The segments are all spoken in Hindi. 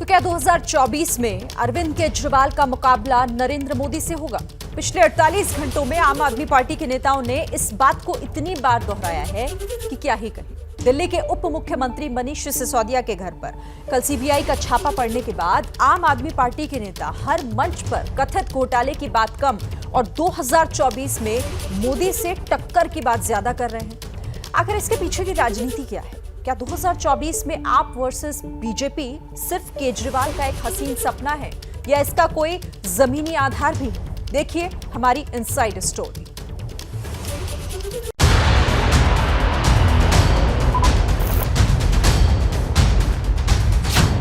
तो क्या 2024 में अरविंद केजरीवाल का मुकाबला नरेंद्र मोदी से होगा? पिछले 48 घंटों में आम आदमी पार्टी के नेताओं ने इस बात को इतनी बार दोहराया है कि क्या ही कहें। दिल्ली के उप मुख्यमंत्री मनीष सिसोदिया के घर पर कल सीबीआई का छापा पड़ने के बाद आम आदमी पार्टी के नेता हर मंच पर कथित घोटाले की बात कम और 2024 में मोदी से टक्कर की बात ज्यादा कर रहे हैं। आखिर इसके पीछे की राजनीति क्या है? क्या 2024 में आप वर्सेस बीजेपी सिर्फ केजरीवाल का एक हसीन सपना है या इसका कोई जमीनी आधार भी है? देखिए हमारी इनसाइड स्टोरी।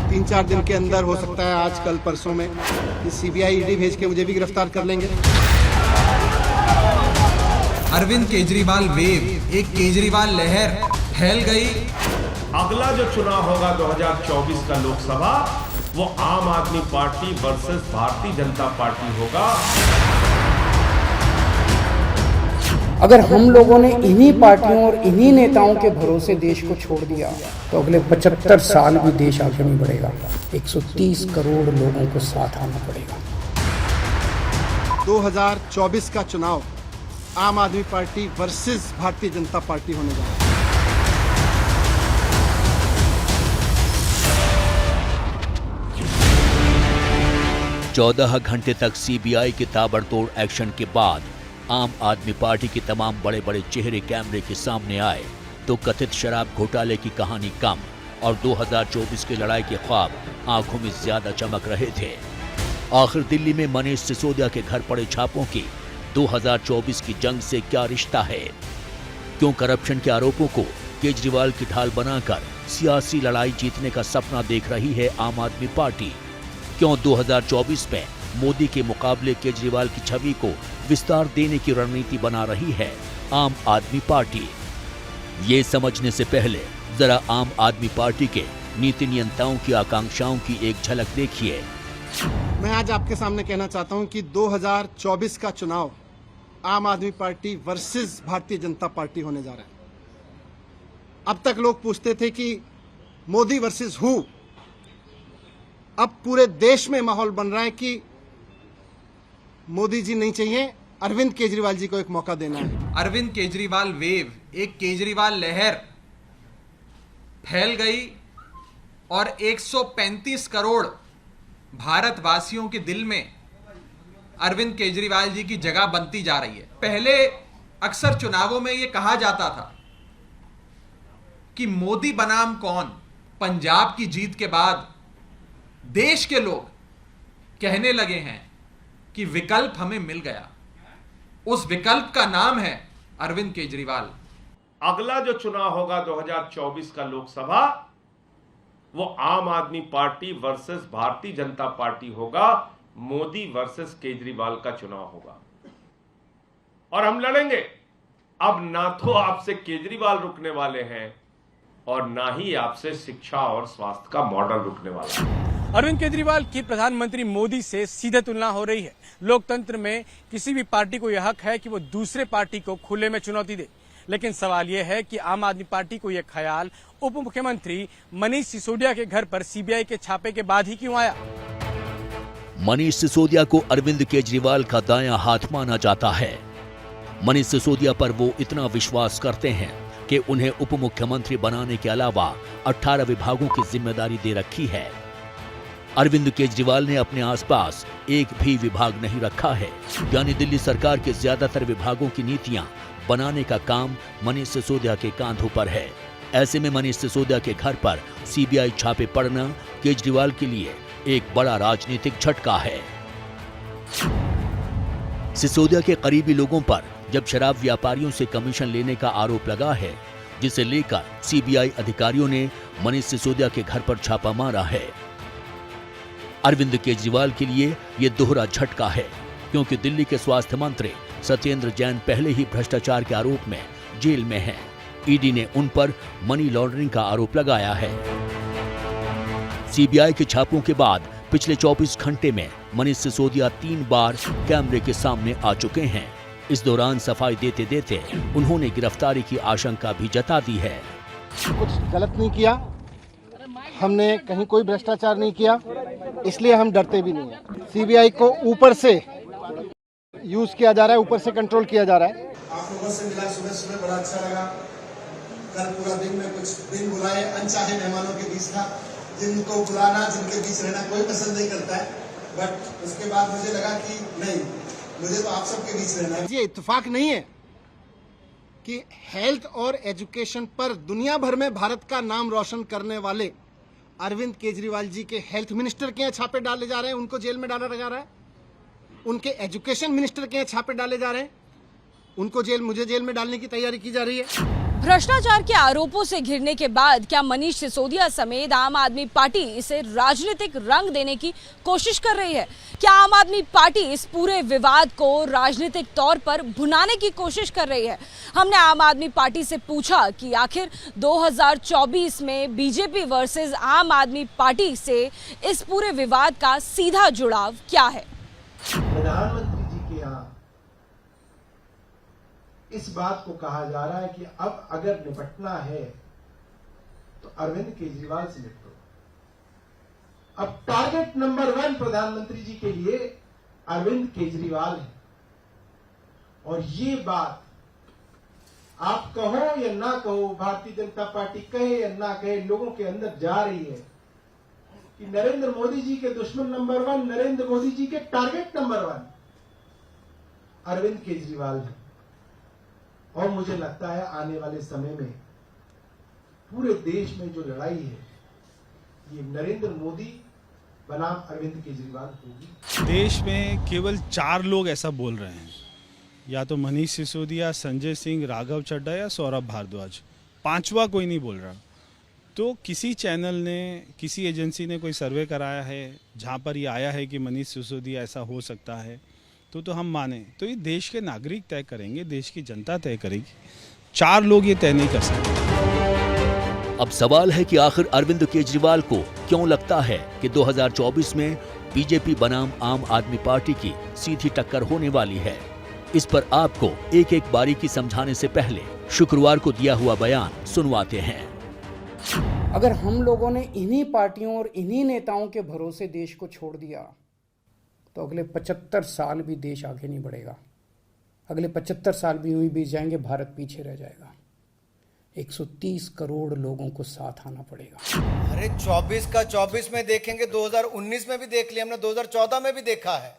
तीन चार दिन के अंदर हो सकता है, आज कल परसों में सीबीआई ईडी भेज के मुझे भी गिरफ्तार कर लेंगे। अरविंद केजरीवाल वेव, एक केजरीवाल लहर फैल गई। अगला जो चुनाव होगा 2024 का लोकसभा, वो आम आदमी party versus Bharatiya Janata party होगा। अगर हम लोगों ने इन्हीं पार्टियों और इन्हीं नेताओं के भरोसे देश को छोड़ दिया तो अगले 75 साल भी देश आगे नहीं बढ़ेगा। 130 करोड़ लोगों को साथ आना पड़ेगा। 2024 का चुनाव आम आदमी party versus Bharatiya Janata party होने जा रहा है। 14 घंटे तक सीबीआई के ताबड़तोड़ एक्शन के बाद आम आदमी पार्टी के तमाम बड़े बड़े चेहरे कैमरे के सामने आए तो कथित शराब घोटाले की कहानी कम और 2024 की लड़ाई के ख्वाब आंखों में ज्यादा चमक रहे थे। आखिर दिल्ली में मनीष सिसोदिया के घर पड़े छापों की 2024 की जंग से क्या रिश्ता है? क्यों करप्शन के आरोपों को केजरीवाल की ढाल बनाकर सियासी लड़ाई जीतने का सपना देख रही है आम आदमी पार्टी? क्यों 2024 में मोदी के मुकाबले केजरीवाल की छवि को विस्तार देने की रणनीति बना रही है आम आदमी पार्टी? ये समझने से पहले जरा आम आदमी पार्टी के नीति नियंताओं की आकांक्षाओं की एक झलक देखिए। मैं आज आपके सामने कहना चाहता हूं कि 2024 का चुनाव आम आदमी party versus Bharatiya Janata party होने जा रहा है। अब तक लोग पूछते थे कि मोदी वर्सेस हु। अब पूरे देश में माहौल बन रहा है कि मोदी जी नहीं चाहिए, अरविंद केजरीवाल जी को एक मौका देना है। अरविंद केजरीवाल वेव, एक केजरीवाल लहर फैल गई और 135 करोड़ भारतवासियों के दिल में अरविंद केजरीवाल जी की जगह बनती जा रही है। पहले अक्सर चुनावों में यह कहा जाता था कि मोदी बनाम कौन। पंजाब की जीत के बाद देश के लोग कहने लगे हैं कि विकल्प हमें मिल गया। उस विकल्प का नाम है अरविंद केजरीवाल। अगला जो चुनाव होगा 2024 का लोकसभा, वो आम आदमी party versus Bharatiya Janata party होगा। मोदी वर्सेस केजरीवाल का चुनाव होगा और हम लड़ेंगे। अब ना तो आपसे केजरीवाल रुकने वाले हैं और ना ही आपसे शिक्षा और स्वास्थ्य का मॉडल रुकने वाला है। अरविंद केजरीवाल की प्रधानमंत्री मोदी से सीधे तुलना हो रही है। लोकतंत्र में किसी भी पार्टी को यह हक है कि वो दूसरे पार्टी को खुले में चुनौती दे, लेकिन सवाल यह है कि आम आदमी पार्टी को यह ख्याल उप मुख्यमंत्री मनीष सिसोदिया के घर पर सीबीआई के छापे के बाद ही क्यों आया? मनीष सिसोदिया को अरविंद केजरीवाल का दायां हाथ माना जाता है। मनीष सिसोदिया पर वो इतना विश्वास करते हैं कि उन्हें उप मुख्यमंत्री बनाने के अलावा 18 विभागों की जिम्मेदारी दे रखी है। अरविंद केजरीवाल ने अपने आसपास एक भी विभाग नहीं रखा है, यानी दिल्ली सरकार के ज्यादातर विभागों की नीतियां बनाने का काम मनीष सिसोदिया के कांधों पर है। ऐसे में मनीष सिसोदिया के घर पर सीबीआई छापे पड़ना केजरीवाल के लिए एक बड़ा राजनीतिक झटका है। सिसोदिया के करीबी लोगों पर जब शराब व्यापारियों से कमीशन लेने का आरोप लगा है, जिसे लेकर सीबीआई अधिकारियों ने मनीष सिसोदिया के घर पर छापा मारा है। अरविंद केजरीवाल के लिए ये दोहरा झटका है, क्योंकि दिल्ली के स्वास्थ्य मंत्री सत्येंद्र जैन पहले ही भ्रष्टाचार के आरोप में जेल में हैं। ईडी ने उन पर मनी लॉन्ड्रिंग का आरोप लगाया है। सीबीआई के छापों के बाद पिछले 24 घंटे में मनीष सिसोदिया 3 बार कैमरे के सामने आ चुके हैं। इस दौरान सफाई देते देते उन्होंने गिरफ्तारी की आशंका भी जता दी है। कुछ गलत नहीं किया, हमने कहीं कोई भ्रष्टाचार नहीं किया, इसलिए हम डरते भी नहीं हैं। सीबीआई को ऊपर से यूज किया जा रहा है, ऊपर से कंट्रोल किया जा रहा है। आप लोगों से मिला सुबह सुबह, बड़ा अच्छा लगा। कल पूरा दिन में कुछ दिन बुलाए अनचाहे मेहमानों के बीच था, जिनको बुलाना, जिनके बीच रहना कोई पसंद नहीं करता है, बट उसके बाद मुझे लगा कि नहीं, मुझे तो आप सबके बीच रहना है। ये इत्तेफाक नहीं है कि हेल्थ और एजुकेशन पर दुनिया भर में भारत का नाम रोशन करने वाले अरविंद केजरीवाल जी के हेल्थ मिनिस्टर के यहाँ छापे डाले जा रहे हैं, उनको जेल में डाला जा रहा है। उनके एजुकेशन मिनिस्टर के यहाँ छापे डाले जा रहे हैं, उनको मुझे जेल में डालने की तैयारी की जा रही है। भ्रष्टाचार के आरोपों से घिरने के बाद क्या मनीष सिसोदिया समेत आम आदमी पार्टी इसे राजनीतिक रंग देने की कोशिश कर रही है? क्या आम आदमी पार्टी इस पूरे विवाद को राजनीतिक तौर पर भुनाने की कोशिश कर रही है? हमने आम आदमी पार्टी से पूछा कि आखिर 2024 में बीजेपी वर्सेस आम आदमी पार्टी से इस पूरे विवाद का सीधा जुड़ाव क्या है। प्रधानमंत्री जी के यहाँ इस बात को कहा जा रहा है कि अब अगर निपटना है तो अरविंद केजरीवाल से निपटो। अब टारगेट नंबर 1 प्रधानमंत्री जी के लिए अरविंद केजरीवाल है, और ये बात आप कहो या ना कहो, भारतीय जनता पार्टी कहे या ना कहे, लोगों के अंदर जा रही है कि नरेंद्र मोदी जी के दुश्मन नंबर 1, नरेंद्र मोदी जी के टारगेट नंबर 1 अरविंद केजरीवाल है। और मुझे लगता है आने वाले समय में पूरे देश में जो लड़ाई है, ये नरेंद्र मोदी बनाम अरविंद केजरीवाल होगी। देश में केवल 4 लोग ऐसा बोल रहे हैं, या तो मनीष सिसोदिया, संजय सिंह, राघव चड्ढा या सौरभ भारद्वाज। 5वां कोई नहीं बोल रहा। तो किसी चैनल ने, किसी एजेंसी ने कोई सर्वे कराया है जहां पर ये आया है कि मनीष सिसोदिया ऐसा हो सकता है, तो हम माने तो ये देश के नागरिक तय करेंगे, देश की जनता तय करेगी। 4 लोग ये तय नहीं कर सकते। अब सवाल है कि आखिर अरविंद केजरीवाल को क्यों लगता है कि 2024 में बीजेपी बनाम आम आदमी पार्टी की सीधी टक्कर होने वाली है। इस पर आपको एक एक बारीकी समझाने से पहले शुक्रवार को दिया हुआ बयान सुनवाते हैं। अगर हम लोगों ने इन्हीं पार्टियों और इन्हीं नेताओं के भरोसे देश को छोड़ दिया तो अगले 75 साल भी देश आगे नहीं बढ़ेगा। अगले 75 साल भी यूं ही बीत जाएंगे, भारत पीछे रह जाएगा। 130 करोड़ लोगों को साथ आना पड़ेगा। अरे 24 का 24 में देखेंगे, 2019 में भी देख लिया हमने, 2014 में भी देखा है।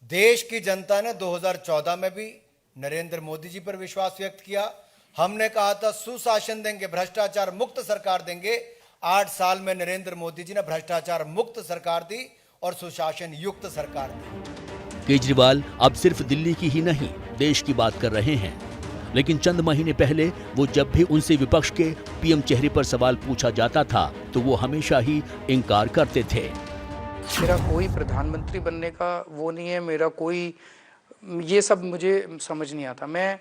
देश की जनता ने 2014 में भी नरेंद्र मोदी जी पर विश्वास व्यक्त किया। हमने कहा था सुशासन देंगे, भ्रष्टाचार मुक्त सरकार देंगे। 8 साल में नरेंद्र मोदी जी ने भ्रष्टाचार मुक्त सरकार दी और सुशासन युक्त सरकार दी। केजरीवाल अब सिर्फ दिल्ली की ही नहीं, देश की बात कर रहे हैं। लेकिन चंद महीने पहले वो जब भी उनसे विपक्ष के पीएम चेहरे पर सवाल पूछा जाता था तो वो हमेशा ही इनकार करते थे। मेरा कोई प्रधानमंत्री बनने का वो नहीं है, मेरा कोई ये सब मुझे समझ नहीं आता। मैं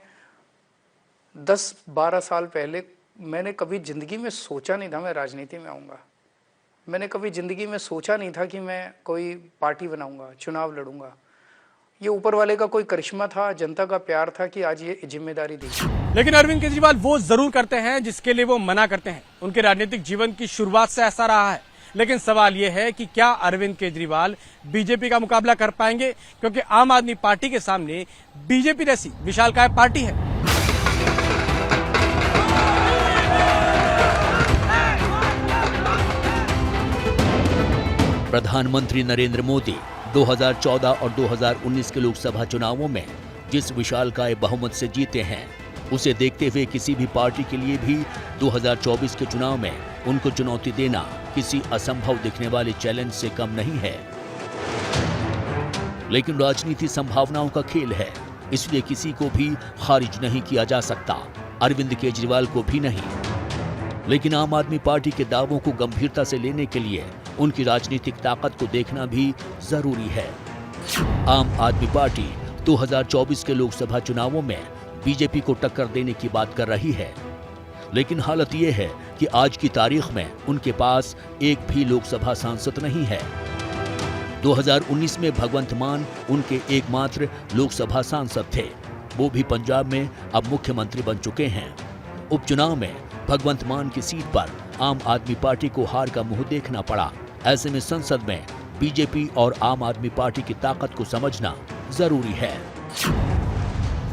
10-12 साल पहले मैंने कभी जिंदगी में सोचा नहीं था मैं राजनीति में आऊँगा। मैंने कभी जिंदगी में सोचा नहीं था कि मैं कोई पार्टी बनाऊंगा, चुनाव लड़ूंगा। ये ऊपर वाले का कोई करिश्मा था, जनता का प्यार था कि आज ये जिम्मेदारी दी। लेकिन अरविंद केजरीवाल वो जरूर करते हैं जिसके लिए वो मना करते हैं। उनके राजनीतिक जीवन की शुरुआत से ऐसा रहा है। लेकिन सवाल ये है कि क्या अरविंद केजरीवाल बीजेपी का मुकाबला कर पाएंगे, क्योंकि आम आदमी पार्टी के सामने बीजेपी जैसी विशालकाय पार्टी है। प्रधानमंत्री नरेंद्र मोदी 2014 और 2019 के लोकसभा चुनावों में जिस विशालकाय बहुमत से जीते हैं, उसे देखते हुए किसी भी पार्टी के लिए भी 2024 के चुनाव में उनको चुनौती देना किसी असंभव दिखने वाले चैलेंज से कम नहीं है। लेकिन राजनीति संभावनाओं का खेल है, इसलिए किसी को भी खारिज नहीं किया जा सकता, अरविंद केजरीवाल को भी नहीं। लेकिन आम आदमी पार्टी के दावों को गंभीरता से लेने के लिए उनकी राजनीतिक ताकत को देखना भी जरूरी है। आम आदमी पार्टी 2024 के लोकसभा चुनावों में बीजेपी को टक्कर देने की बात कर रही है, लेकिन हालत यह है कि आज की तारीख में उनके पास एक भी लोकसभा सांसद नहीं है। 2019 में भगवंत मान उनके एकमात्र लोकसभा सांसद थे, वो भी पंजाब में अब मुख्यमंत्री बन चुके हैं। उपचुनाव में भगवंत मान की सीट पर आम आदमी पार्टी को हार का मुंह देखना पड़ा। ऐसे में संसद में बीजेपी और आम आदमी पार्टी की ताकत को समझना जरूरी है।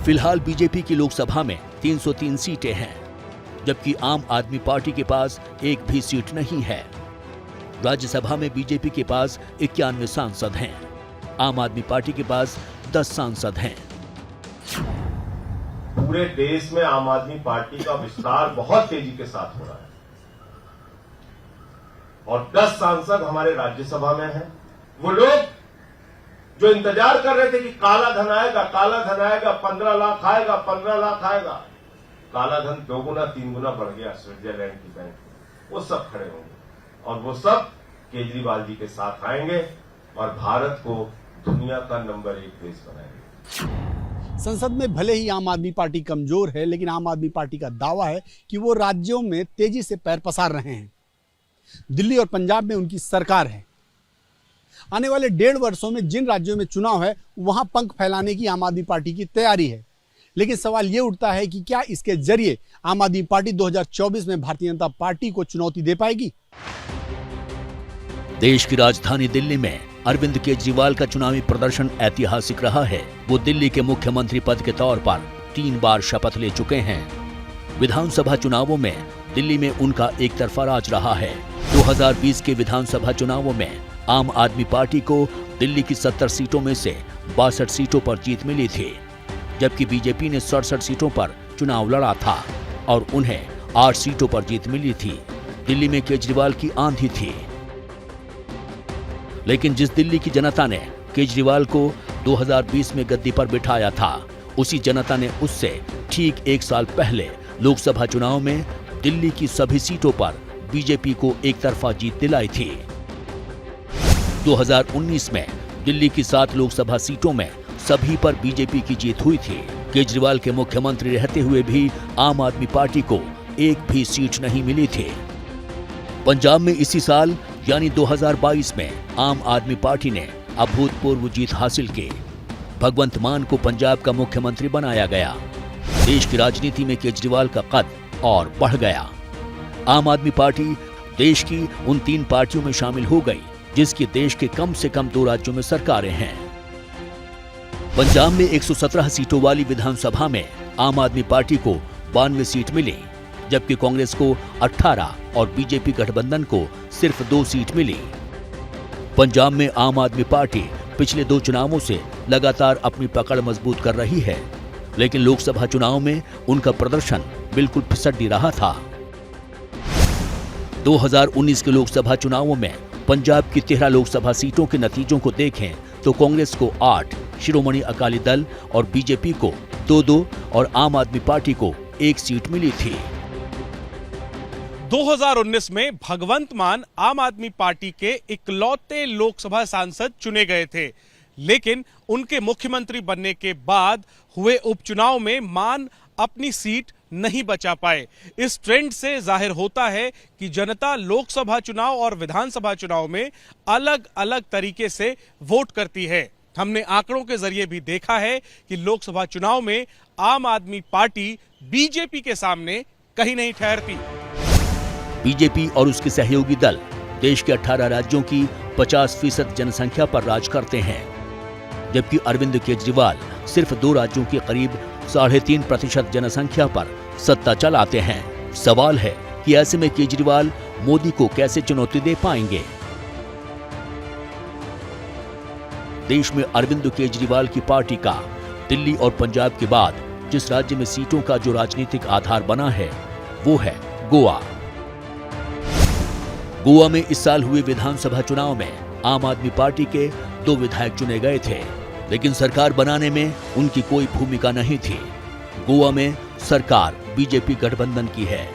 फिलहाल बीजेपी की लोकसभा में 303 सीटें हैं, जबकि आम आदमी पार्टी के पास एक भी सीट नहीं है। राज्यसभा में बीजेपी के पास 91 सांसद हैं, आम आदमी पार्टी के पास 10 सांसद हैं। पूरे देश में आम आदमी पार्टी का विस्तार बहुत तेजी के साथ हो रहा है और 10 सांसद हमारे राज्यसभा में हैं। वो लोग जो इंतजार कर रहे थे कि काला धन आएगा, 15 लाख आएगा, 15 लाख आएगा, काला धन 2 गुना 3 गुना बढ़ गया स्विट्जरलैंड की बैंक में। वो सब खड़े होंगे और वो सब केजरीवाल जी के साथ आएंगे और भारत को दुनिया का नंबर 1 देश बनाएंगे। संसद में भले ही आम आदमी पार्टी कमजोर है, लेकिन आम आदमी पार्टी का दावा है कि वो राज्यों में तेजी से पैर पसार रहे हैं। दिल्ली और पंजाब में उनकी सरकार है। आने वाले 1.5 वर्षों में जिन राज्यों में चुनाव है वहां पंख फैलाने की आम आदमी पार्टी की तैयारी है। लेकिन सवाल ये उठता है कि क्या इसके जरिए आम आदमी पार्टी 2024 में भारतीय जनता पार्टी को चुनौती दे पाएगी? देश की राजधानी दिल्ली में अरविंद केजरीवाल का चुनावी प्रदर्शन ऐतिहासिक रहा है। वो दिल्ली के मुख्यमंत्री पद के तौर पर 3 बार शपथ ले चुके हैं। विधानसभा चुनावों में दिल्ली में उनका एक तरफा राज रहा है। 2020 के विधानसभा चुनावों में आम आदमी पार्टी को दिल्ली की 70 सीटों में से 62 सीटों पर जीत मिली थी, जबकि बीजेपी ने 67 सीटों पर चुनाव लड़ा था और उन्हें 8 सीटों पर जीत मिली थी। दिल्ली में केजरीवाल की आंधी थी। लेकिन जिस दिल्ली की जनता ने केजरीवाल को 2020 में गद्दी पर बिठाया था, उसी जनता ने उससे ठीक 1 साल पहले लोकसभा चुनाव में दिल्ली की सभी सीटों पर बीजेपी को एक तरफा जीत दिलाई थी। 2019 में दिल्ली की 7 लोकसभा सीटों में सभी पर बीजेपी की जीत हुई थी। केजरीवाल के मुख्यमंत्री रहते हुए भी आम आदमी पार्टी को एक भी सीट नहीं मिली थी। पंजाब में इसी साल यानी 2022 में आम आदमी पार्टी ने अभूतपूर्व जीत हासिल की। भगवंत मान को पंजाब का मुख्यमंत्री बनाया गया। देश की राजनीति में केजरीवाल का कद और बढ़ गया। आम आदमी पार्टी देश की उन 3 पार्टियों में शामिल हो गई जिसकी देश के कम से कम 2 राज्यों में सरकारें हैं। पंजाब में 117 सीटों वाली विधानसभा में आम आदमी पार्टी को 92 सीट मिली, जबकि कांग्रेस को 18 और बीजेपी गठबंधन को सिर्फ 2 सीट मिली। पंजाब में आम आदमी पार्टी पिछले 2 चुनावों से लगातार अपनी पकड़ मजबूत कर रही है, लेकिन लोकसभा चुनाव में उनका प्रदर्शन बिल्कुल फिसड्डी रहा था। 2019 के लोकसभा चुनावों में पंजाब की 13 लोकसभा सीटों के नतीजों को देखें तो कांग्रेस को 8, शिरोमणि अकाली दल और बीजेपी को 2-2 और आम आदमी पार्टी को 1 सीट मिली थी। 2019 में भगवंत मान आम आदमी पार्टी के इकलौते लोकसभा सांसद चुने गए थे, लेकिन उनके मुख्यमंत्री बनने के बाद हुए उपचुनाव में मान अपनी सीट नहीं बचा पाए। इस ट्रेंड से जाहिर होता है कि जनता लोकसभा चुनाव और विधानसभा चुनाव में अलग अलग तरीके से वोट करती है। हमने आंकड़ों के जरिए भी देखा है कि लोकसभा चुनाव में आम आदमी पार्टी बीजेपी के सामने कहीं नहीं ठहरती। बीजेपी और उसके सहयोगी दल देश के 18 राज्यों की 50% जनसंख्या पर राज करते हैं, जबकि अरविंद केजरीवाल सिर्फ 2 राज्यों के करीब 3.5% जनसंख्या पर सत्ता चलाते हैं। सवाल है कि ऐसे में केजरीवाल मोदी को कैसे चुनौती दे पाएंगे। देश में अरविंद केजरीवाल की पार्टी का दिल्ली और पंजाब के बाद जिस राज्य में सीटों का जो राजनीतिक आधार बना है वो है गोवा। गोवा में इस साल हुए विधानसभा चुनाव में आम आदमी पार्टी के 2 विधायक चुने गए थे, लेकिन सरकार बनाने में उनकी कोई भूमिका नहीं थी। गोवा में सरकार बीजेपी गठबंधन की है।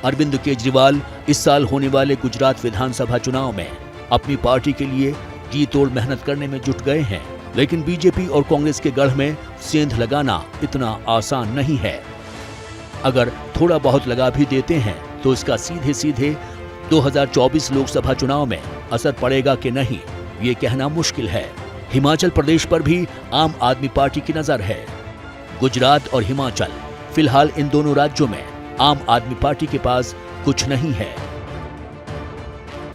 अरविंद केजरीवाल इस साल होने वाले गुजरात विधानसभा चुनाव में अपनी पार्टी के लिए जी तोड़ मेहनत करने में जुट गए हैं, लेकिन बीजेपी और कांग्रेस के गढ़ में सेंध लगाना इतना आसान नहीं है। अगर थोड़ा बहुत लगा भी देते हैं तो इसका सीधे सीधे 2024 लोकसभा चुनाव में असर पड़ेगा कि नहीं, ये कहना मुश्किल है। हिमाचल प्रदेश पर भी आम आदमी पार्टी की नजर है। गुजरात और हिमाचल, फिलहाल इन दोनों राज्यों में आम आदमी पार्टी के पास कुछ नहीं है।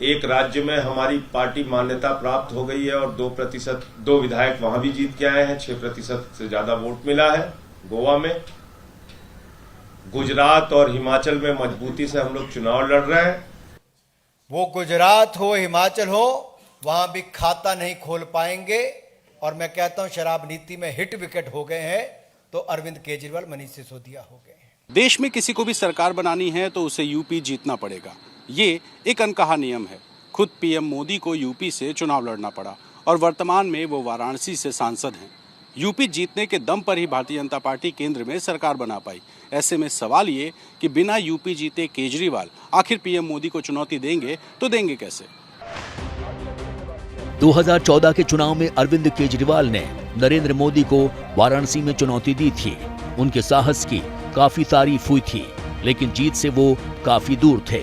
एक राज्य में हमारी पार्टी मान्यता प्राप्त हो गई है और 2% 2 विधायक वहां भी जीत के आए हैं, 6% से ज्यादा वोट मिला है गोवा में। गुजरात और हिमाचल में मजबूती से हम लोग चुनाव लड़ रहे हैं। वो गुजरात हो हिमाचल हो, वहां भी खाता नहीं खोल पाएंगे। और मैं कहता हूं शराब नीति में हिट विकेट हो गए हैं तो अरविंद केजरीवाल, मनीष सिसोदिया हो गए हैं। देश में किसी को भी सरकार बनानी है तो उसे यूपी जीतना पड़ेगा, ये एक अनकहा नियम है। खुद पीएम मोदी को यूपी से चुनाव लड़ना पड़ा और वर्तमान में वो वाराणसी से सांसद हैं। यूपी जीतने के दम पर ही भारतीय जनता पार्टी केंद्र में सरकार बना पाई। ऐसे में सवाल ये कि बिना यूपी जीते केजरीवाल आखिर पीएम मोदी को चुनौती देंगे तो देंगे कैसे? 2014 के चुनाव में अरविंद केजरीवाल ने नरेंद्र मोदी को वाराणसी में चुनौती दी थी। उनके साहस की काफी तारीफ हुई थी, लेकिन जीत से वो काफी दूर थे।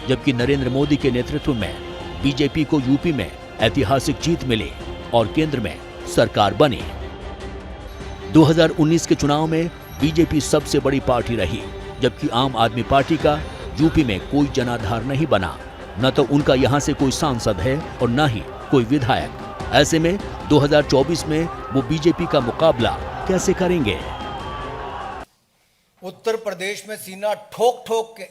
जबकि नरेंद्र मोदी के नेतृत्व में बीजेपी को यूपी में ऐतिहासिक जीत मिली और केंद्र में सरकार बनी। 2019 के चुनाव में बीजेपी सबसे बड़ी पार्टी रही, जबकि आम आदमी पार्टी का यूपी में कोई जनाधार नहीं बना। न तो उनका यहां से कोई सांसद है और न ही कोई विधायक। ऐसे में 2024 में वो बीजेपी का मुकाबला कैसे करेंगे? उत्तर प्रदेश में सीना ठोक ठोक के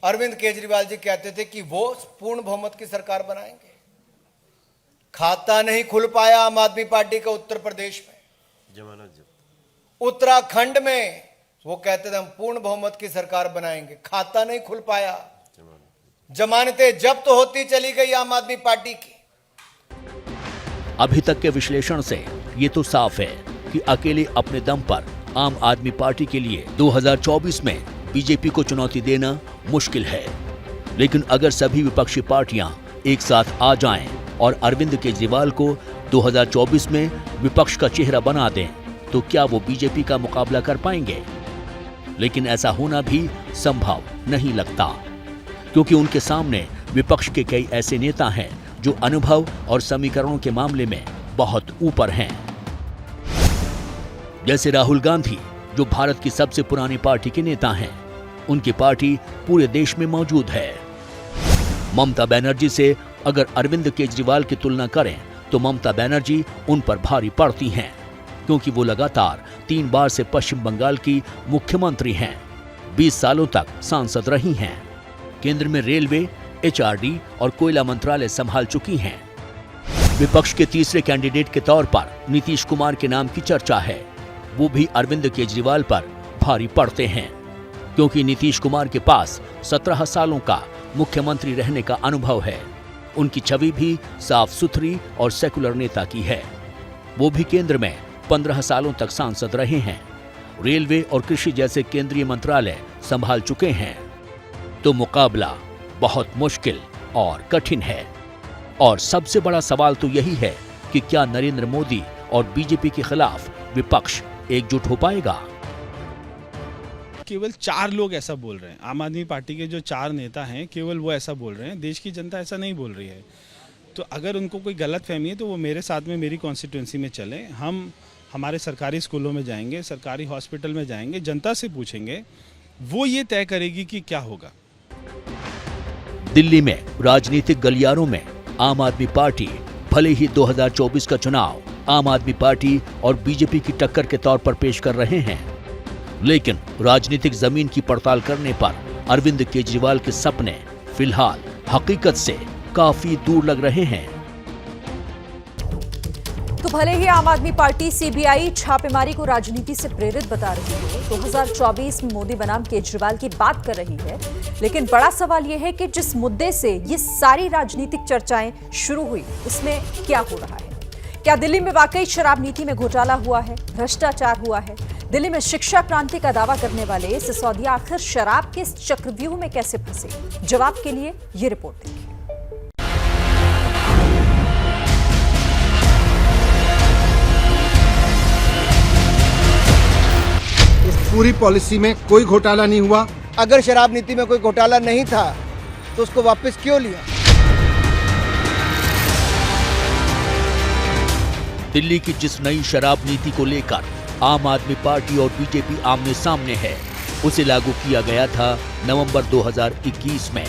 अरविंद केजरीवाल जी कहते थे कि वो पूर्ण बहुमत की सरकार बनाएंगे। खाता नहीं खुल पाया आम आदमी पार्टी का उत्तर प्रदेश में। उत्तराखंड में वो कहते थे हम पूर्ण बहुमत की सरकार बनाएंगे, खाता नहीं खुल पाया। जमानतें जब्त होती चली गई आम आदमी पार्टी की। अभी तक के विश्लेषण से ये तो साफ है कि अकेले अपने दम पर आम आदमी पार्टी के लिए 2024 में बीजेपी को चुनौती देना मुश्किल है। लेकिन अगर सभी विपक्षी पार्टियां एक साथ आ जाएं और अरविंद केजरीवाल को 2024 में विपक्ष का चेहरा बना दें, तो क्या वो बीजेपी का मुकाबला कर पाएंगे? लेकिन ऐसा होना भी संभव नहीं लगता, क्योंकि उनके सामने विपक्ष के कई ऐसे नेता हैं जो अनुभव और समीकरणों के मामले में बहुत ऊपर हैं। जैसे राहुल गांधी, जो भारत की सबसे पुरानी पार्टी के नेता हैं। उनकी पार्टी पूरे देश में मौजूद है। ममता बनर्जी से अगर अरविंद केजरीवाल की तुलना करें तो ममता बनर्जी उन पर भारी पड़ती हैं, क्योंकि वो लगातार 3 बार से पश्चिम बंगाल की मुख्यमंत्री हैं, 20 सालों तक सांसद रही हैं, केंद्र में रेलवे, एचआरडी और कोयला मंत्रालय संभाल चुकी हैं। विपक्ष के तीसरे कैंडिडेट के तौर पर नीतीश कुमार के नाम की चर्चा है। वो भी अरविंद केजरीवाल पर भारी पड़ते हैं, क्योंकि नीतीश कुमार के पास 17 सालों का मुख्यमंत्री रहने का अनुभव है। उनकी छवि भी साफ सुथरी और सेकुलर नेता की है। वो भी केंद्र में 15 सालों तक सांसद रहे हैं, रेलवे और कृषि जैसे केंद्रीय मंत्रालय संभाल चुके हैं। तो मुकाबला बहुत मुश्किल और कठिन है। और सबसे बड़ा सवाल तो यही है कि क्या नरेंद्र मोदी और बीजेपी के खिलाफ विपक्ष एकजुट हो पाएगा? केवल 4 लोग ऐसा बोल रहे हैं। आम आदमी पार्टी के जो 4 नेता हैं, केवल वो ऐसा बोल रहे हैं। देश की जनता ऐसा नहीं बोल रही है। तो अगर उनको कोई गलत फहमी है तो वो मेरे साथ में मेरी कॉन्स्टिट्यूंसी में चले। हम हमारे सरकारी स्कूलों में जाएंगे, सरकारी हॉस्पिटल में जाएंगे, जनता से पूछेंगे, वो ये तय करेगी कि क्या होगा। दिल्ली में राजनीतिक गलियारों में आम आदमी पार्टी भले ही 2024 का चुनाव आम आदमी पार्टी और बीजेपी की टक्कर के तौर पर पेश कर रहे हैं, लेकिन राजनीतिक जमीन की पड़ताल करने पर अरविंद केजरीवाल के सपने फिलहाल हकीकत से काफी दूर लग रहे हैं। तो भले ही आम आदमी पार्टी सीबीआई छापेमारी को राजनीति से प्रेरित बता रही है, 2024 में मोदी बनाम केजरीवाल की बात कर रही है, लेकिन बड़ा सवाल यह है कि जिस मुद्दे से ये सारी राजनीतिक चर्चाएं शुरू हुई, उसमें क्या हो रहा है? क्या दिल्ली में वाकई शराब नीति में घोटाला हुआ है, भ्रष्टाचार हुआ है? दिल्ली में शिक्षा क्रांति का दावा करने वाले सिसोदिया आखिर शराब के इस चक्रव्यूह में कैसे फंसे? जवाब के लिए ये रिपोर्ट देखिए। इस पूरी पॉलिसी में कोई घोटाला नहीं हुआ। अगर शराब नीति में कोई घोटाला नहीं था तो उसको वापस क्यों लिया? दिल्ली की जिस नई शराब नीति को लेकर आम आदमी पार्टी और बीजेपी आमने सामने है, उसे लागू किया गया था नवंबर 2021 में।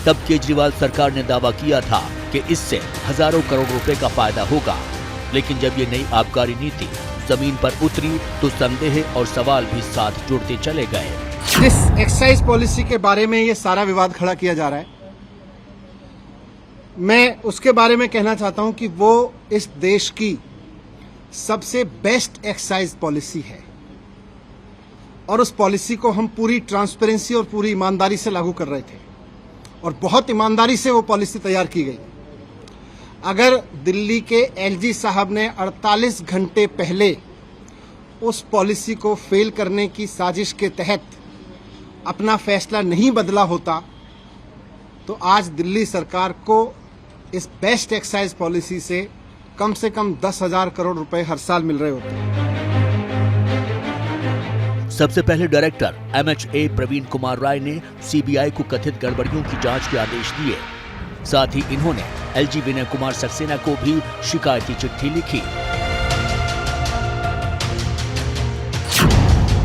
तब केजरीवाल सरकार ने दावा किया था कि इससे हजारों करोड़ रुपए का फायदा होगा, लेकिन जब ये नई आबकारी नीति जमीन पर उतरी तो संदेह और सवाल भी साथ जुड़ते चले गए। जिस एक्साइज पॉलिसी के बारे में ये सारा विवाद खड़ा किया जा रहा है, मैं उसके बारे में कहना चाहता हूं कि वो इस देश की सबसे बेस्ट एक्साइज पॉलिसी है और उस पॉलिसी को हम पूरी ट्रांसपेरेंसी और पूरी ईमानदारी से लागू कर रहे थे और बहुत ईमानदारी से वो पॉलिसी तैयार की गई। अगर दिल्ली के एलजी साहब ने 48 घंटे पहले उस पॉलिसी को फेल करने की साजिश के तहत अपना फैसला नहीं बदला होता तो आज दिल्ली सरकार को इस बेस्ट एक्साइज पॉलिसी से कम 10,000 करोड़ रुपए हर साल मिल रहे होते हैं। सबसे पहले डायरेक्टर MHA प्रवीण कुमार राय ने सीबीआई को कथित गड़बड़ियों की जांच के आदेश दिए। साथ ही इन्होंने LG विनय कुमार सक्सेना को भी शिकायती चिट्ठी लिखी।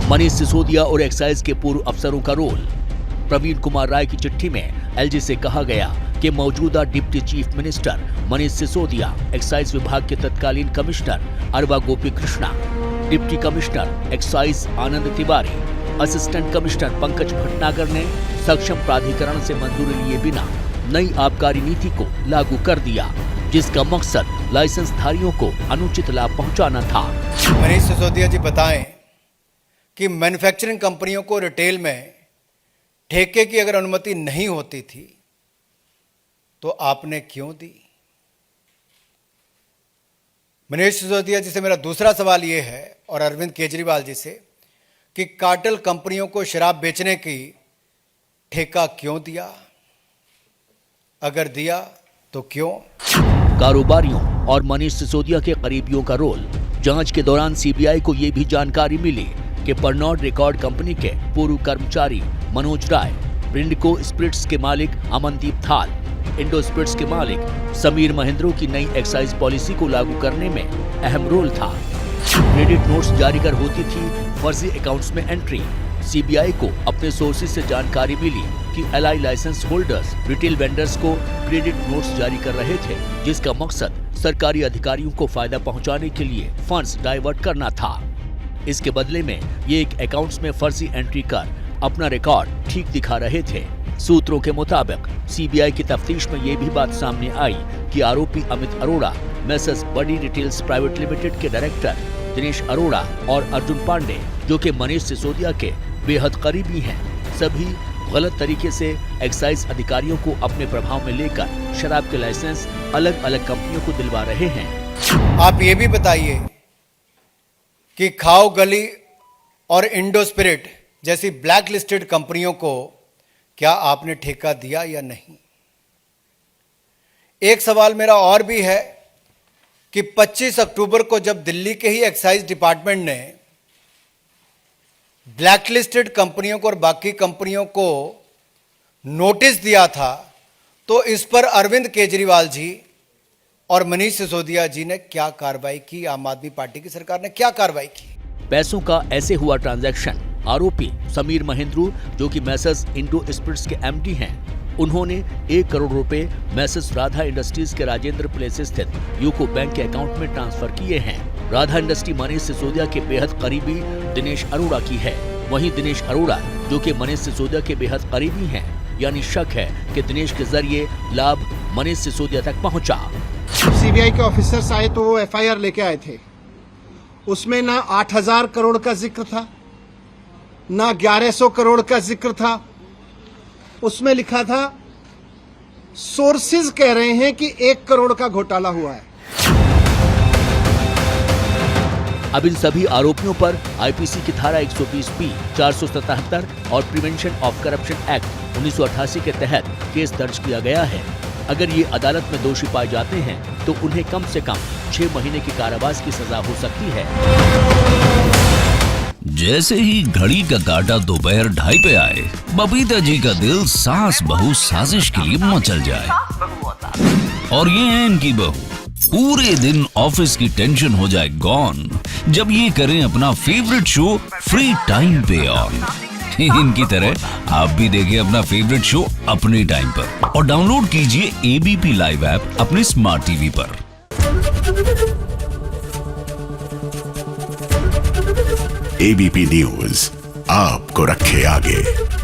मनीष सिसोदिया और एक्साइज के पूर्व अफसरों का रोल। प्रवीण कुमार राय की चिट्ठी में LG से कहा गया कि मौजूदा deputy chief minister Manish Sisodia, excise विभाग के तत्कालीन कमिश्नर अरवा गोपी कृष्णा, डिप्टी कमिश्नर एक्साइज आनंद तिवारी, असिस्टेंट कमिश्नर पंकज भटनागर ने सक्षम प्राधिकरण से मंजूरी लिए बिना नई आबकारी नीति को लागू कर दिया, जिसका मकसद लाइसेंसधारियों को अनुचित लाभ पहुंचाना था। मनीष सिसोदिया जी बताएं कि मैन्युफैक्चरिंग कंपनियों को रिटेल में ठेके की अगर अनुमति नहीं होती थी तो आपने क्यों दी? मनीष सिसोदिया जी से मेरा दूसरा सवाल यह है और अरविंद केजरीवाल जी से कि कार्टेल कंपनियों को शराब बेचने की ठेका क्यों दिया? अगर दिया तो क्यों? कारोबारियों और मनीष सिसोदिया के करीबियों का रोल। जांच के दौरान सीबीआई को ये भी जानकारी मिली कि परनॉट रिकॉर्ड कंपनी के पूर्व कर्मचारी मनोज राय, ब्रिंडको स्पिरिट्स के मालिक अमनदीप थाल, इंडो स्पिरिट्स के मालिक समीर महेंद्रो की नई एक्साइज पॉलिसी को लागू करने में अहम रोल था। क्रेडिट नोट्स जारी कर होती थी फर्जी अकाउंट्स में एंट्री। सीबीआई को अपने सोर्सेज से जानकारी मिली कि LI license holders retail vendors को क्रेडिट नोट्स जारी कर रहे थे, जिसका मकसद सरकारी अधिकारियों को फायदा पहुंचाने के लिए फंड्स डाइवर्ट करना था। इसके बदले में ये एक अकाउंट्स में फर्जी एंट्री कर अपना रिकॉर्ड ठीक दिखा रहे थे। सूत्रों के मुताबिक सीबीआई की तफ्तीश में ये भी बात सामने आई कि आरोपी अमित अरोड़ा, मैसर्स बडी रिटेल्स प्राइवेट लिमिटेड के डायरेक्टर दिनेश अरोड़ा और अर्जुन पांडे, जो कि मनीष सिसोदिया के बेहद करीबी हैं, सभी गलत तरीके से एक्साइज अधिकारियों को अपने प्रभाव में लेकर शराब के लाइसेंस अलग अलग कंपनियों को दिलवा रहे हैं। आप ये भी बताइए कि खाओ गली और इंडो स्पिरिट जैसी ब्लैक लिस्टेड कंपनियों को क्या आपने ठेका दिया या नहीं? एक सवाल मेरा और भी है कि 25 अक्टूबर को जब दिल्ली के ही एक्साइज डिपार्टमेंट ने ब्लैकलिस्टेड कंपनियों को और बाकी कंपनियों को नोटिस दिया था, तो इस पर अरविंद केजरीवाल जी और मनीष सिसोदिया जी ने क्या कार्रवाई की? आम आदमी पार्टी की सरकार ने क्या कार्रवाई की? पैसों का ऐसे हुआ ट्रांजैक्शन। आरोपी समीर महेंद्रू, जो कि मैसर्स इंडो स्पिरिट्स के एमडी हैं, उन्होंने 1 करोड़ रुपए मैसर्स राधा इंडस्ट्रीज के राजेंद्र प्लेस स्थित यूको बैंक के अकाउंट में ट्रांसफर किए हैं। राधा इंडस्ट्री मनीष सिसोदिया के बेहद करीबी दिनेश अरोड़ा की है। वहीं दिनेश अरोड़ा, जो कि मनीष सिसोदिया के बेहद करीबी हैं, यानी शक है कि दिनेश के जरिए लाभ मनीष सिसोदिया तक पहुंचा। सीबीआई के ऑफिसर्स आए तो वो एफआईआर लेके आए थे। उसमें ना 8,000 करोड़ का जिक्र था, ना 1100 करोड़ का जिक्र था। उसमें लिखा था, सोर्सेज कह रहे हैं कि 1 करोड़ का घोटाला हुआ है। अब इन सभी आरोपियों पर आईपीसी की धारा 120B, 477 और प्रिवेंशन ऑफ करप्शन एक्ट 1988 के तहत केस दर्ज किया गया है। अगर ये अदालत में दोषी पाए जाते हैं तो उन्हें कम से कम 6 महीने की कारावास की सजा हो सकती है। जैसे ही घड़ी का काटा दोपहर 2:30 पे आए, बबीता जी का दिल सास बहू साजिश के लिए मचल जाए। और ये है इनकी बहू, पूरे दिन ऑफिस की टेंशन हो जाए गॉन जब ये करें अपना फेवरेट शो फ्री टाइम पे ऑन। इनकी तरह आप भी देखिए अपना फेवरेट शो अपने टाइम पर और डाउनलोड कीजिए एबीपी लाइव ऐप अपने स्मार्ट टीवी पर। एबीपी न्यूज आपको रखे आगे।